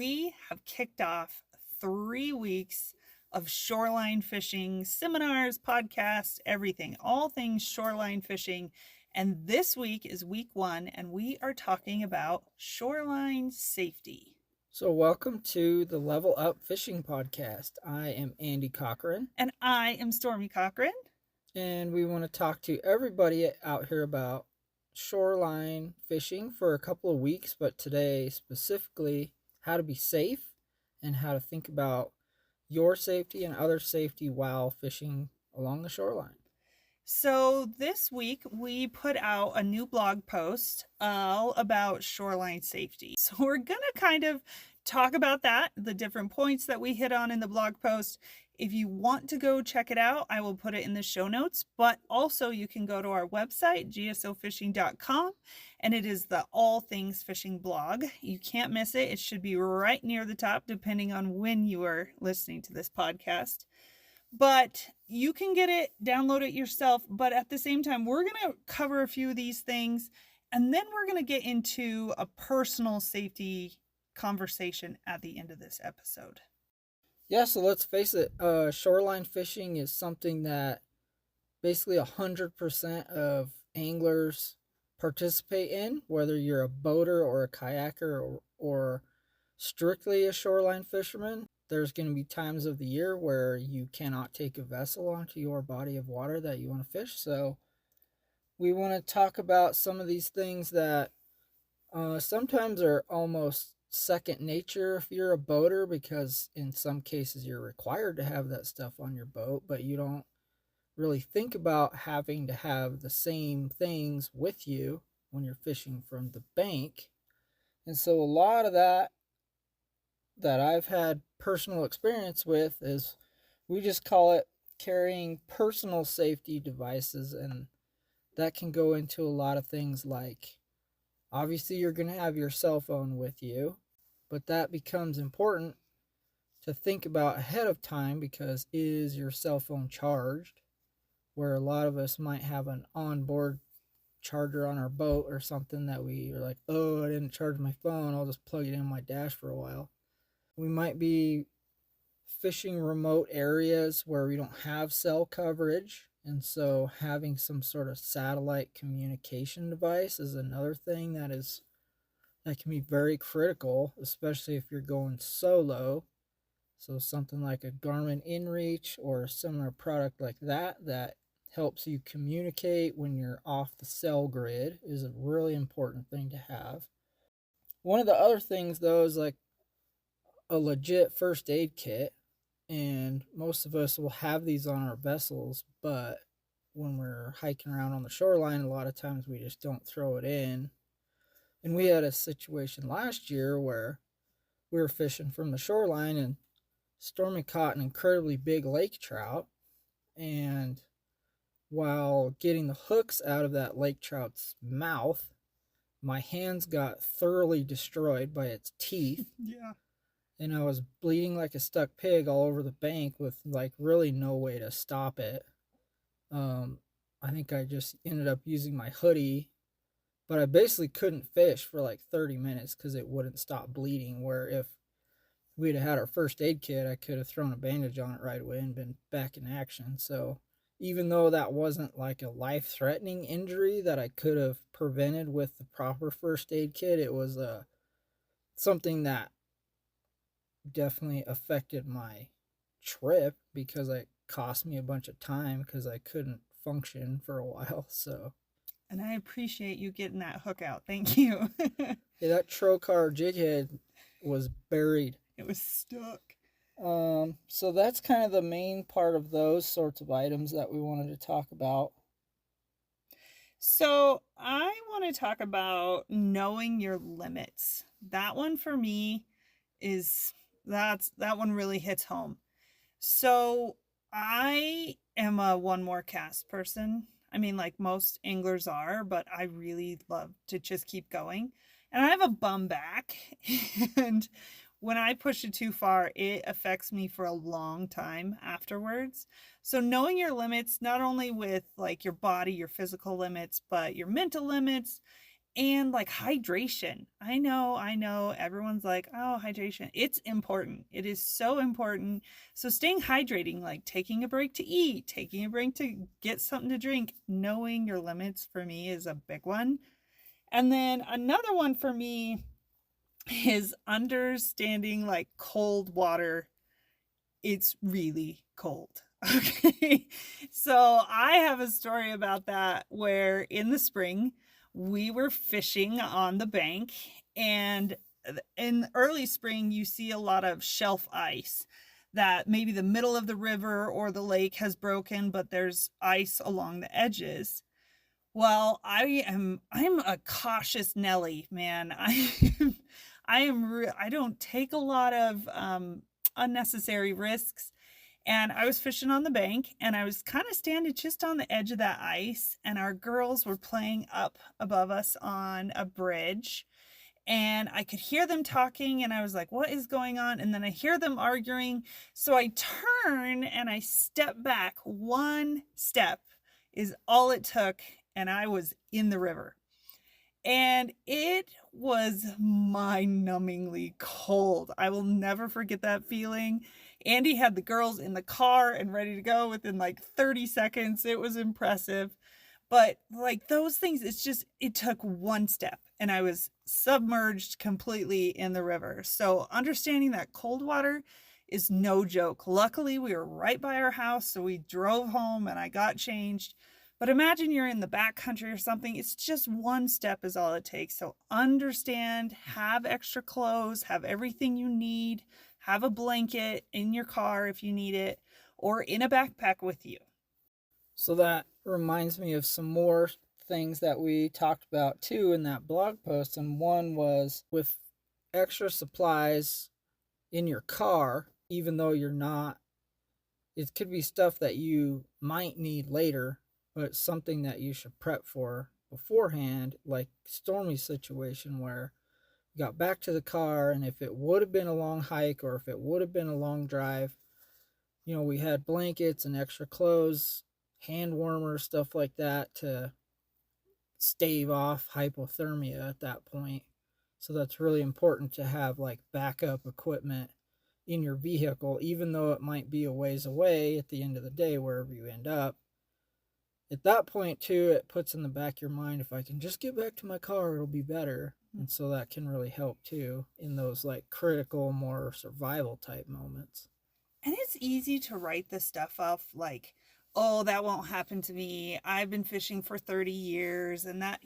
we have kicked off 3 weeks of shoreline fishing seminars, podcasts, everything, all things shoreline fishing. And this week is week 1, and we are talking about shoreline safety. So welcome to the Level Up Fishing Podcast. I am Andy Cochran. And I am Stormy Cochran. And we want to talk to everybody out here about shoreline fishing for a couple of weeks, but today specifically how to be safe and how to think about your safety and other safety while fishing along the shoreline. So this week we put out a new blog post all about shoreline safety. So we're going to kind of talk about that, the different points that we hit on in the blog post. If you want to go check it out, I will put it in the show notes, but also you can go to our website, gsofishing.com, and it is the All Things Fishing blog. You can't miss it. It should be right near the top, depending on when you are listening to this podcast. But you can get it, download it yourself. But at the same time, we're going to cover a few of these things, and then we're going to get into a personal safety conversation at the end of this episode. Yeah, so let's face it, shoreline fishing is something that basically 100% of anglers participate in, whether you're a boater or a kayaker or strictly a shoreline fisherman. There's going to be times of the year where you cannot take a vessel onto your body of water that you want to fish. So we want to talk about some of these things that sometimes are almost second nature if you're a boater, because in some cases you're required to have that stuff on your boat, but you don't really think about having to have the same things with you when you're fishing from the bank. And so a lot of that I've had personal experience with is, we just call it carrying personal safety devices, and that can go into a lot of things like, obviously you're going to have your cell phone with you, but that becomes important to think about ahead of time, because is your cell phone charged? Where a lot of us might have an onboard charger on our boat or something that we are like, oh, I didn't charge my phone, I'll just plug it in my dash for a while. We might be fishing remote areas where we don't have cell coverage, and so having some sort of satellite communication device is another thing that can be very critical, especially if you're going solo. So something like a Garmin InReach or a similar product like that helps you communicate when you're off the cell grid is a really important thing to have. One of the other things, though, is like a legit first aid kit, and most of us will have these on our vessels, but when we're hiking around on the shoreline, a lot of times we just don't throw it in. And we had a situation last year where we were fishing from the shoreline, and Stormy caught an incredibly big lake trout, and while getting the hooks out of that lake trout's mouth, my hands got thoroughly destroyed by its teeth. Yeah. And I was bleeding like a stuck pig all over the bank with like really no way to stop it. I think I just ended up using my hoodie, but I basically couldn't fish for like 30 minutes because it wouldn't stop bleeding. Where if we'd have had our first aid kit, I could have thrown a bandage on it right away and been back in action. So even though that wasn't like a life-threatening injury that I could have prevented with the proper first aid kit, it was something that definitely affected my trip, because it cost me a bunch of time because I couldn't function for a while. So, and I appreciate you getting that hook out. Thank you. Yeah, that trocar jig head was buried. It was stuck. So that's kind of the main part of those sorts of items that we wanted to talk about. So I want to talk about knowing your limits. That one for me that one really hits home. So I am a one more cast person. I mean, like most anglers are, but I really love to just keep going. And I have a bum back, and when I push it too far, it affects me for a long time afterwards. So knowing your limits, not only with like your body, your physical limits, but your mental limits, And like hydration. I know everyone's like, oh, hydration. It's important. It is so important. So staying hydrating, like taking a break to eat, taking a break to get something to drink, knowing your limits for me is a big one. And then another one for me is understanding like cold water. It's really cold. Okay. So I have a story about that where in the spring we were fishing on the bank, and in early spring you see a lot of shelf ice that maybe the middle of the river or the lake has broken, but there's ice along the edges. Well, I'm a cautious Nelly, man. I don't take a lot of unnecessary risks. And I was fishing on the bank, and I was kind of standing just on the edge of that ice, and our girls were playing up above us on a bridge, and I could hear them talking, and I was like, what is going on? And then I hear them arguing. So I turn and I step back. One step is all it took, and I was in the river. And it was mind-numbingly cold. I will never forget that feeling. Andy had the girls in the car and ready to go within like 30 seconds. It was impressive. But like those things, it took one step and I was submerged completely in the river. So understanding that cold water is no joke. Luckily, we were right by our house, so we drove home and I got changed. But imagine you're in the back country or something. It's just one step is all it takes. So understand, have extra clothes, have everything you need, have a blanket in your car if you need it, or in a backpack with you. So that reminds me of some more things that we talked about too in that blog post. And one was with extra supplies in your car, even though you're not, it could be stuff that you might need later, but something that you should prep for beforehand, like stormy situation where you got back to the car, and if it would have been a long hike or if it would have been a long drive, we had blankets and extra clothes, hand warmers, stuff like that to stave off hypothermia at that point. So that's really important to have like backup equipment in your vehicle, even though it might be a ways away at the end of the day, wherever you end up. At that point too, it puts in the back of your mind, if I can just get back to my car, it'll be better. And so that can really help too in those like critical, more survival type moments. And it's easy to write this stuff off like, oh, that won't happen to me. I've been fishing for 30 years and that,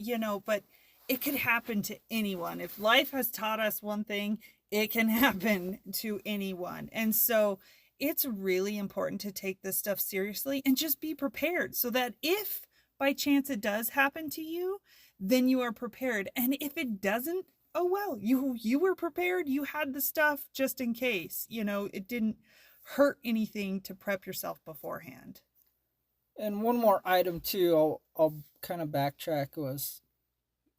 but it could happen to anyone. If life has taught us one thing, it can happen to anyone. And so it's really important to take this stuff seriously and just be prepared so that if by chance it does happen to you, then you are prepared. And if it doesn't, oh well, you were prepared. You had the stuff just in case. It didn't hurt anything to prep yourself beforehand. And one more item too, I'll kind of backtrack, was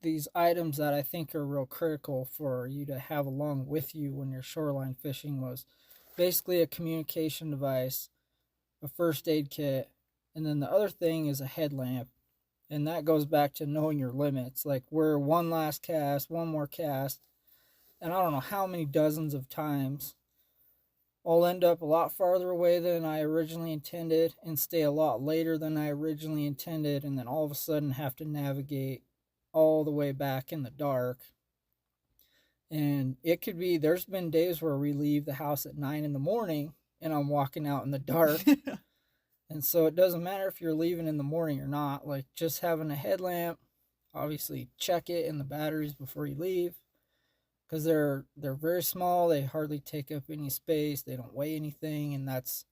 these items that I think are real critical for you to have along with you when you're shoreline fishing was basically a communication device, a first aid kit, and then the other thing is a headlamp. And that goes back to knowing your limits. Like we're one last cast, one more cast, and I don't know how many dozens of times I'll end up a lot farther away than I originally intended and stay a lot later than I originally intended, and then all of a sudden have to navigate all the way back in the dark. And it could be, there's been days where we leave the house at 9 in the morning and I'm walking out in the dark. And so it doesn't matter if you're leaving in the morning or not, like just having a headlamp, obviously check it in the batteries before you leave, because they're very small, they hardly take up any space, they don't weigh anything, and that's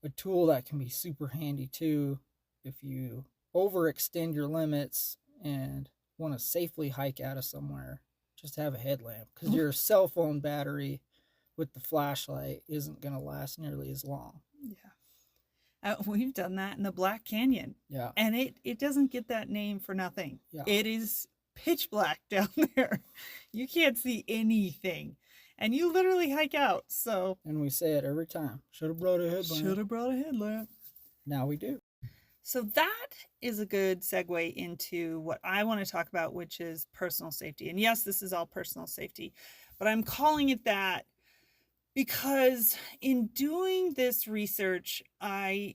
a tool that can be super handy too if you overextend your limits and want to safely hike out of somewhere. Just have a headlamp, because your cell phone battery with the flashlight isn't going to last nearly as long. Yeah. We've done that in the Black Canyon. Yeah. And it doesn't get that name for nothing. Yeah. It is pitch black down there. You can't see anything. And you literally hike out. So. And we say it every time. Should have brought a headlamp. Should have brought a headlamp. Now we do. So that is a good segue into what I want to talk about, which is personal safety. And yes, this is all personal safety, but I'm calling it that because in doing this research, I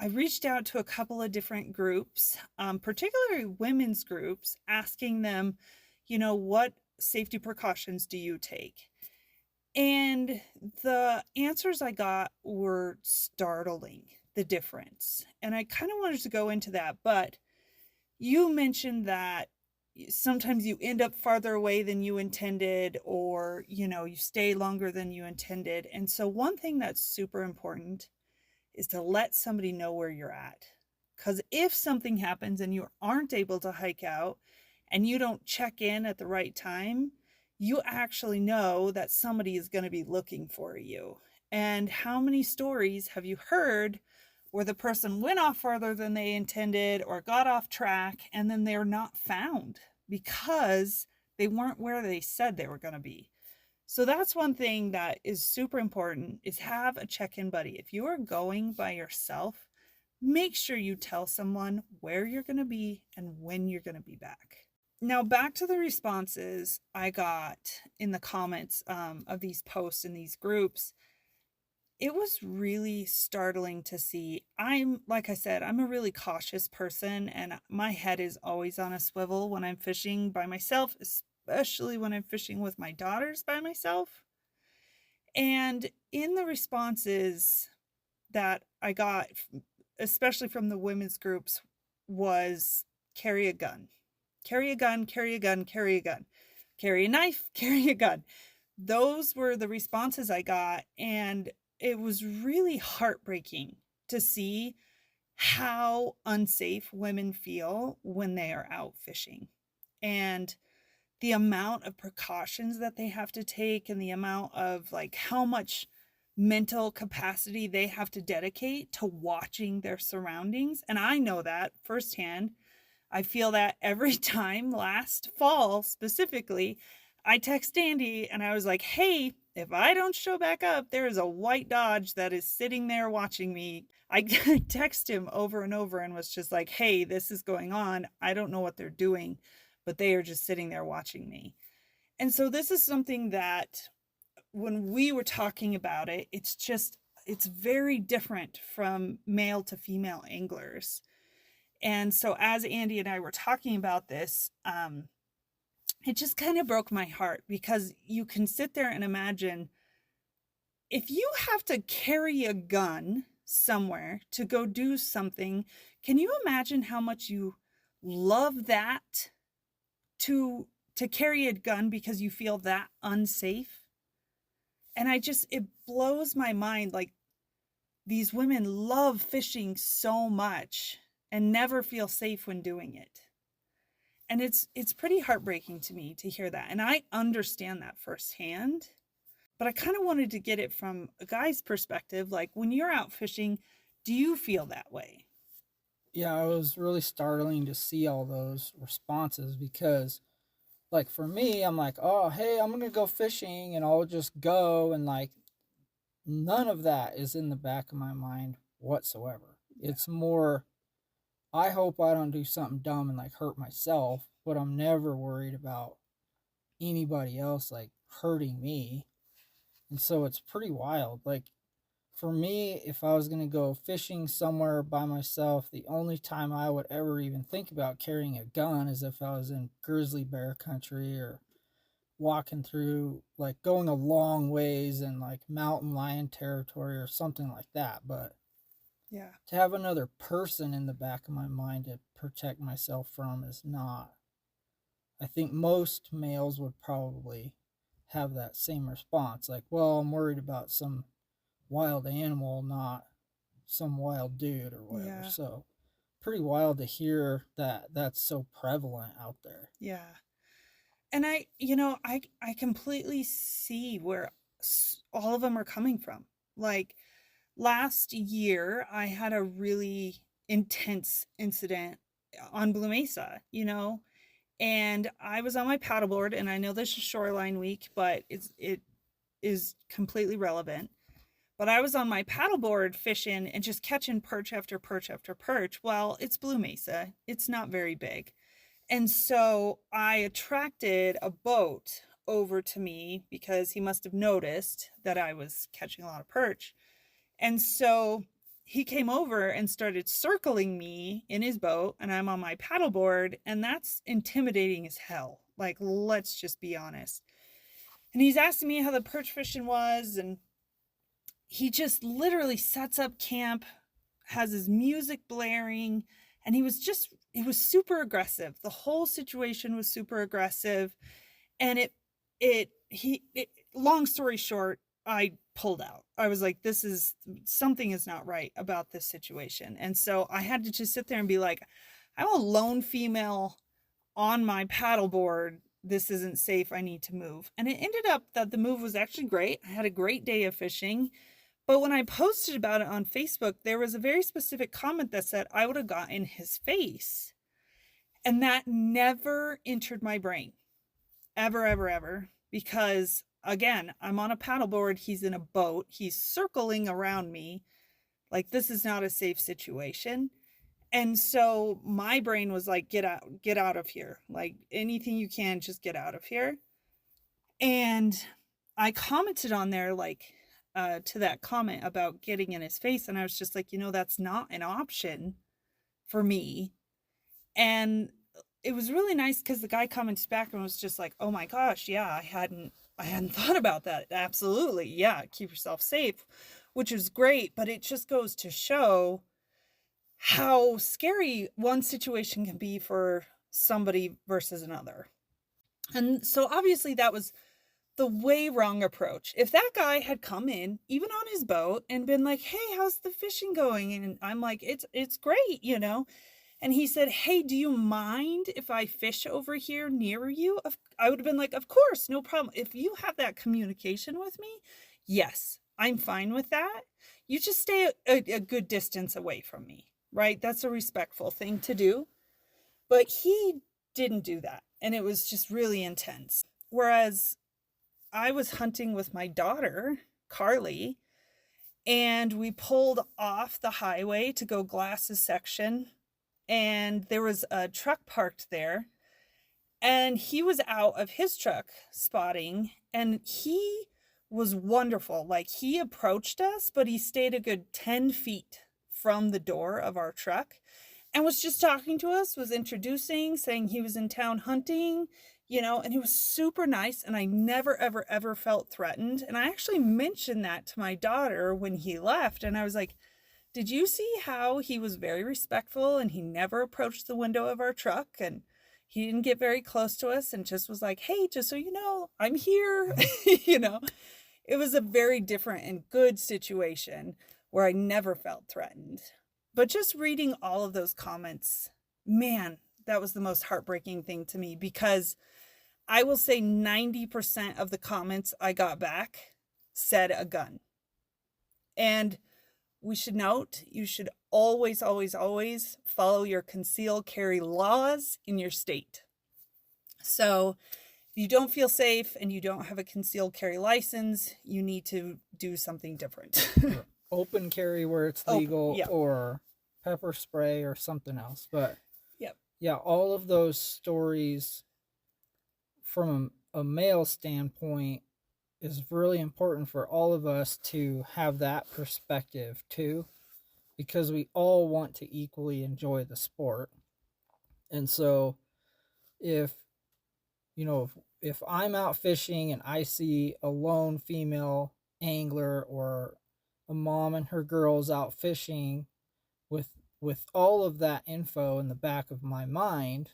reached out to a couple of different groups, particularly women's groups, asking them, what safety precautions do you take? And the answers I got were startling, the difference. And I kind of wanted to go into that, but you mentioned that sometimes you end up farther away than you intended, or, you stay longer than you intended. And so, one thing that's super important is to let somebody know where you're at. Because if something happens and you aren't able to hike out and you don't check in at the right time, you actually know that somebody is going to be looking for you. And how many stories have you heard where the person went off farther than they intended or got off track and then they're not found because they weren't where they said they were going to be? So that's one thing that is super important, is have a check-in buddy. If you are going by yourself, make sure you tell someone where you're going to be and when you're going to be back. Now, back to the responses I got in the comments of these posts in these groups. It was really startling to see. Like I said, I'm a really cautious person, and my head is always on a swivel when I'm fishing by myself, especially when I'm fishing with my daughters by myself. And in the responses that I got, especially from the women's groups, was carry a gun. Carry a gun, carry a gun, carry a gun. Carry a knife, carry a gun. Those were the responses I got, and it was really heartbreaking to see how unsafe women feel when they are out fishing. And the amount of precautions that they have to take, and the amount of how much mental capacity they have to dedicate to watching their surroundings. And I know that firsthand. I feel that every time. Last fall specifically, I text Andy and I was like, hey, if I don't show back up, there is a white Dodge that is sitting there watching me. I text him over and over and was just like, hey, this is going on. I don't know what they're doing, but they are just sitting there watching me. And so this is something that when we were talking about it, it's very different from male to female anglers. And so as Andy and I were talking about this, it just kind of broke my heart, because you can sit there and imagine, if you have to carry a gun somewhere to go do something, can you imagine how much you love that, to carry a gun because you feel that unsafe? And it blows my mind. Like, these women love fishing so much and never feel safe when doing it. And it's pretty heartbreaking to me to hear that. And I understand that firsthand, but I kind of wanted to get it from a guy's perspective. Like, when you're out fishing, do you feel that way? Yeah, it was really startling to see all those responses because, like, for me, I'm like, oh, hey, I'm gonna go fishing and I'll just go. And, like, none of that is in the back of my mind whatsoever. It's more, I hope I don't do something dumb and, like, hurt myself, but I'm never worried about anybody else, like, hurting me. And so it's pretty wild. Like, for me, if I was going to go fishing somewhere by myself, the only time I would ever even think about carrying a gun is if I was in grizzly bear country, or walking through, like, going a long ways in, like, mountain lion territory or something like that. But Yeah. to have another person in the back of my mind to protect myself from is not. I think most males would probably have that same response. Like, well, I'm worried about some wild animal, not some wild dude or whatever. Yeah. So, pretty wild to hear that that's so prevalent out there. Yeah. And I completely see where all of them are coming from. Like, last year, I had a really intense incident on Blue Mesa, and I was on my paddleboard, and I know this is Shoreline week, but it is completely relevant. But I was on my paddleboard fishing and just catching perch after perch after perch. Well, it's Blue Mesa, it's not very big. And so I attracted a boat over to me because he must have noticed that I was catching a lot of perch. And so he came over and started circling me in his boat, and I'm on my paddleboard, and that's intimidating as hell. Like, let's just be honest. And he's asking me how the perch fishing was, and he just literally sets up camp, has his music blaring, and it was super aggressive. The whole situation was super aggressive. And long story short, I pulled out. I was like, something is not right about this situation. And so I had to just sit there and be like, I'm a lone female on my paddleboard. This isn't safe. I need to move. And it ended up that the move was actually great. I had a great day of fishing. But when I posted about it on Facebook, there was a very specific comment that said I would have gotten his face. And that never entered my brain. Ever, ever, ever. Because again, I'm on a paddleboard. He's in a boat. He's circling around me. Like, this is not a safe situation. And so my brain was like, get out of here. Like, anything you can, just get out of here. And I commented on there, like, to that comment about getting in his face. And I was just like, that's not an option for me. And it was really nice because the guy commented back and was just like, oh my gosh, yeah, I hadn't thought about that. Absolutely. Yeah. Keep yourself safe, which is great. But it just goes to show how scary one situation can be for somebody versus another. And so obviously that was the way wrong approach. If that guy had come in, even on his boat, and been like, hey, how's the fishing going? And I'm like, it's great, And he said, hey, do you mind if I fish over here near you? I would have been like, of course, no problem. If you have that communication with me, yes, I'm fine with that. You just stay a good distance away from me, right? That's a respectful thing to do. But he didn't do that. And it was just really intense. Whereas I was hunting with my daughter, Carly, and we pulled off the highway to go glass a section. And there was a truck parked there, and he was out of his truck spotting, and he was wonderful. Like, he approached us, but he stayed a good 10 feet from the door of our truck and was just talking to us, was introducing, saying he was in town hunting, and he was super nice. And I never, ever, ever felt threatened. And I actually mentioned that to my daughter when he left. And I was like, did you see how he was very respectful and he never approached the window of our truck and he didn't get very close to us and just was like, hey, just so you know, I'm here. It was a very different and good situation where I never felt threatened. But just reading all of those comments, man, that was the most heartbreaking thing to me, because I will say 90% of the comments I got back said a gun. And we should note, you should always, always, always follow your conceal carry laws in your state. So if you don't feel safe and you don't have a concealed carry license, you need to do something different. Open carry where it's legal, yep. Or pepper spray or something else. But yep. Yeah, all of those stories from a male standpoint is really important for all of us to have that perspective too, because we all want to equally enjoy the sport. And so if I'm out fishing and I see a lone female angler or a mom and her girls out fishing, with all of that info in the back of my mind,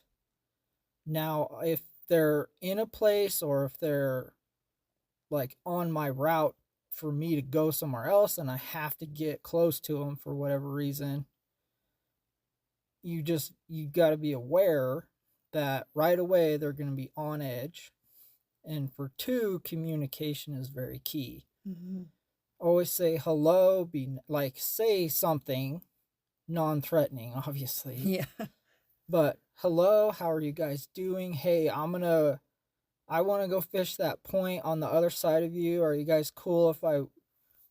now if they're in a place or if they're like on my route for me to go somewhere else and I have to get close to them for whatever reason, you got to be aware that right away they're going to be on edge. And for two, communication is very key. Mm-hmm. Always say hello, say something non-threatening, obviously. Yeah. But hello, how are you guys doing? Hey, I want to go fish that point on the other side of you. Are you guys cool if I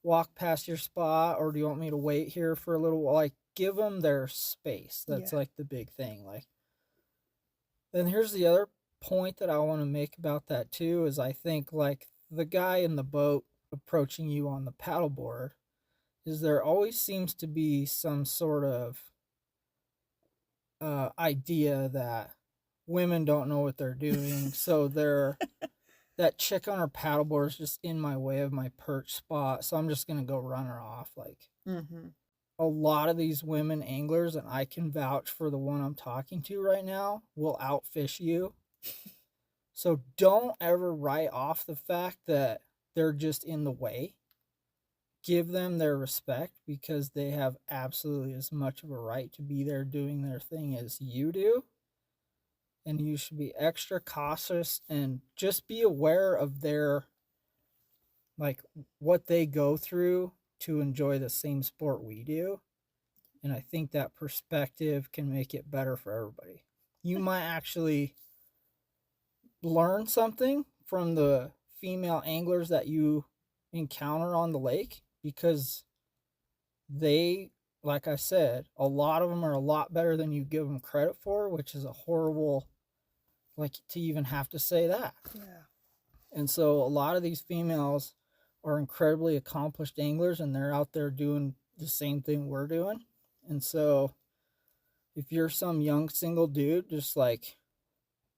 walk past your spot, or do you want me to wait here for a little while? Like, give them their space. That's Yeah. like the big thing. Like, then here's the other point that I want to make about that too is I think like the guy in the boat approaching you on the paddleboard is there always seems to be some sort of idea that women don't know what they're doing, so they're that chick on her paddleboard is just in my way of my perch spot, so I'm just gonna go run her off. Like, Mm-hmm. a lot of these women anglers, and I can vouch for the one I'm talking to right now, will outfish you. So don't ever write off the fact that they're just in the way. Give them their respect because they have absolutely as much of a right to be there doing their thing as you do. And you should be extra cautious and just be aware of their, like, what they go through to enjoy the same sport we do. And I think that perspective can make it better for everybody. You might actually learn something from the female anglers that you encounter on the lake because they, like I said, a lot of them are a lot better than you give them credit for, which is a horrible, like, to even have to say that. Yeah. And so a lot of these females are incredibly accomplished anglers and they're out there doing the same thing we're doing. And so if you're some young single dude, just like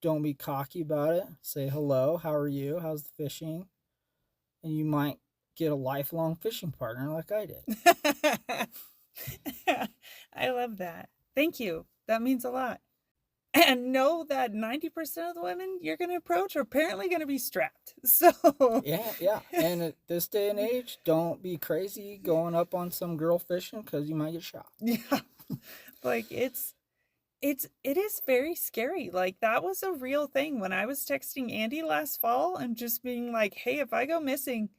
don't be cocky about it. Say hello, how are you? How's the fishing? And you might get a lifelong fishing partner like I did. I love that. Thank you. That means a lot. And know that 90% of the women you're going to approach are apparently going to be strapped. So, Yeah. And at this day and age, don't be crazy going up on some girl fishing because you might get shot. yeah. Like it is very scary. Like that was a real thing when I was texting Andy last fall and just being like, "Hey, if I go missing,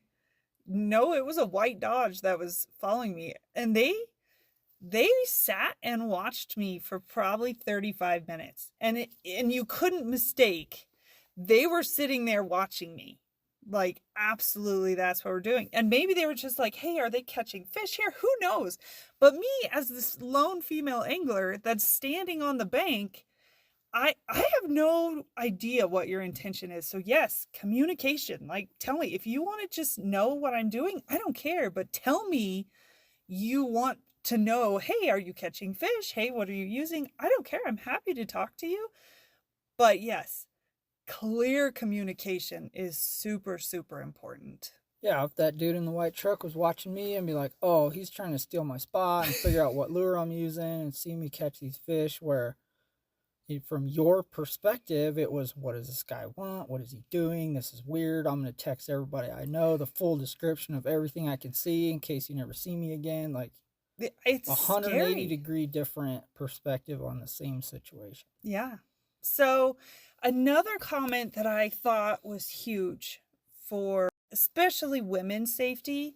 no, it was a white Dodge that was following me." And they sat and watched me for probably 35 minutes. And you couldn't mistake. They were sitting there watching me. Like absolutely that's what we're doing. And maybe they were just like, "Hey, are they catching fish here? Who knows?" But me as this lone female angler that's standing on the bank, I have no idea what your intention is. So yes, communication. Like tell me if you want to just know what I'm doing, I don't care, but tell me you want to know, "Hey, are you catching fish? Hey, what are you using?" I don't care. I'm happy to talk to you. But yes, clear communication is super, super important. Yeah, if that dude in the white truck was watching me and be like, oh, he's trying to steal my spot and figure out what lure I'm using and see me catch these fish, where from your perspective, it was, what does this guy want? What is he doing? This is weird. I'm going to text everybody I know the full description of everything I can see in case you never see me again. Like, It's 180 scary. degree different perspective on the same situation. Yeah. So, another comment that I thought was huge for especially women's safety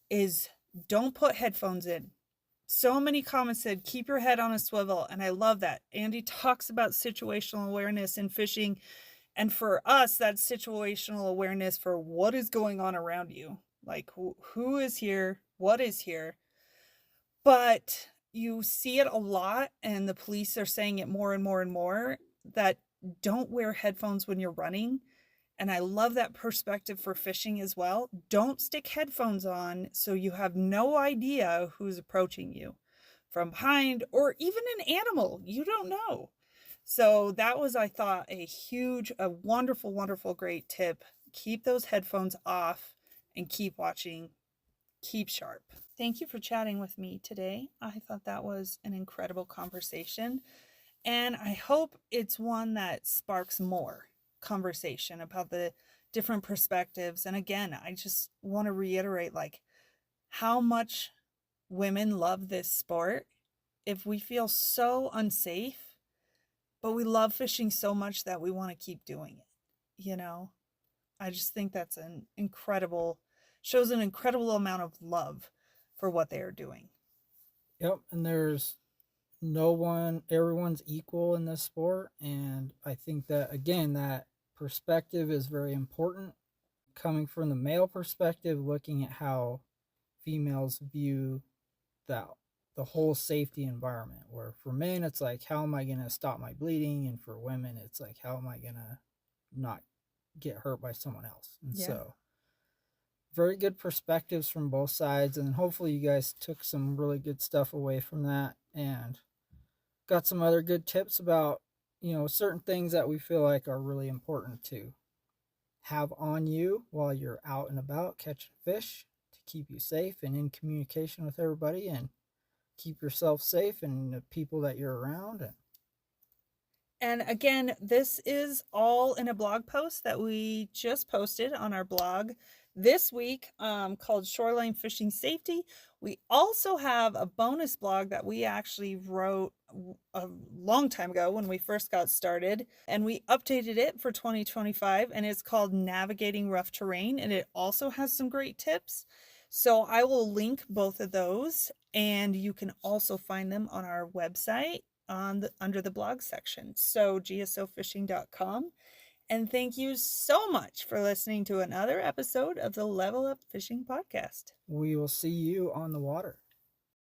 is don't put headphones in. So many comments said, keep your head on a swivel. And I love that. Andy talks about situational awareness in fishing. And for us, that's situational awareness for what is going on around you. Like who is here? What is here? But you see it a lot, and the police are saying it more and more and more that don't wear headphones when you're running. And I love that perspective for fishing as well. Don't stick headphones on so you have no idea who's approaching you from behind or even an animal. You don't know. So that was, I thought, a wonderful, wonderful, great tip. Keep those headphones off and keep watching. Keep sharp. Thank you for chatting with me today. I thought that was an incredible conversation. And I hope it's one that sparks more conversation about the different perspectives. And again, I just want to reiterate like how much women love this sport. If we feel so unsafe, but we love fishing so much that we want to keep doing it, I just think that's shows an incredible amount of love for what they are doing. Yep, and there's everyone's equal in this sport, and I think that, again, that perspective is very important. Coming from the male perspective, looking at how females view that the whole safety environment, where for men it's like, how am I going to stop my bleeding, and for women it's like, how am I going to not get hurt by someone else. And Yeah. so very good perspectives from both sides, and hopefully you guys took some really good stuff away from that and got some other good tips about, certain things that we feel like are really important to have on you while you're out and about catching fish, to keep you safe and in communication with everybody, and keep yourself safe and the people that you're around. And again, this is all in a blog post that we just posted on our blog this week, called Shoreline Fishing Safety. We also have a bonus blog that we actually wrote a long time ago when we first got started, and we updated it for 2025, and it's called Navigating Rough Terrain, and it also has some great tips. So I will link both of those, and you can also find them on our website under the blog section. So gsofishing.com. And thank you so much for listening to another episode of the Level Up Fishing Podcast. We will see you on the water.